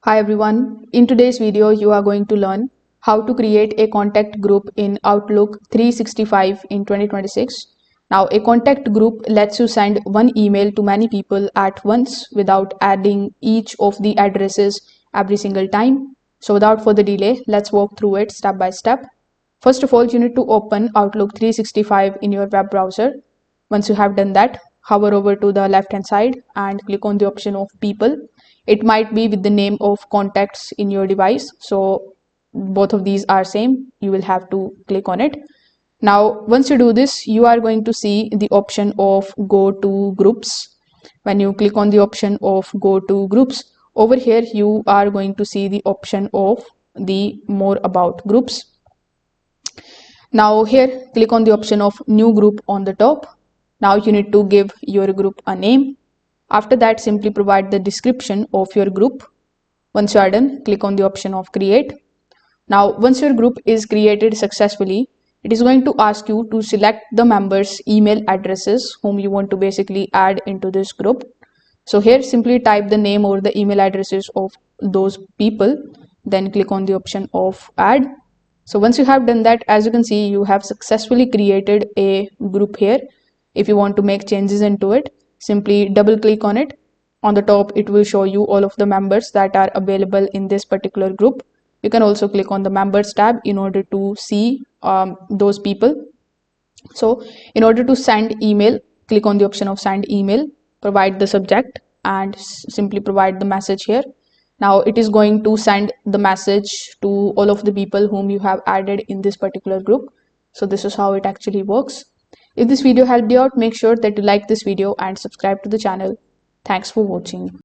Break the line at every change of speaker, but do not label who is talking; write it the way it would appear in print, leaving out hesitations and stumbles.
Hi everyone, in today's video you are going to learn how to create a contact group in Outlook 365 in 2026. Now a contact group lets you send one email to many people at once without adding each of the addresses every single time. So without further delay, let's walk through it step by step. First of all, you need to open Outlook 365 in your web browser. Once you have done that, hover over to the left hand side and click on the option of people. It might be with the name of contacts in your device. So both of these are same. You will have to click on it. Now, once you do this, you are going to see the option of go to groups. When you click on the option of go to groups, over here you are going to see the option of the more about groups. Now here, click on the option of new group on the top. Now you need to give your group a name. After that, simply provide the description of your group. Once you are done, click on the option of create. Now, once your group is created successfully, it is going to ask you to select the members' email addresses whom you want to basically add into this group. So here, simply type the name or the email addresses of those people, then click on the option of add. So once you have done that, as you can see, you have successfully created a group here. If you want to make changes into it, simply double click on it. On the top, it will show you all of the members that are available in this particular group. You can also click on the members tab in order to see those people. So in order to send email, click on the option of send email, provide the subject and simply provide the message here. Now it is going to send the message to all of the people whom you have added in this particular group. So this is how it actually works. If this video helped you out, make sure that you like this video and subscribe to the channel. Thanks for watching.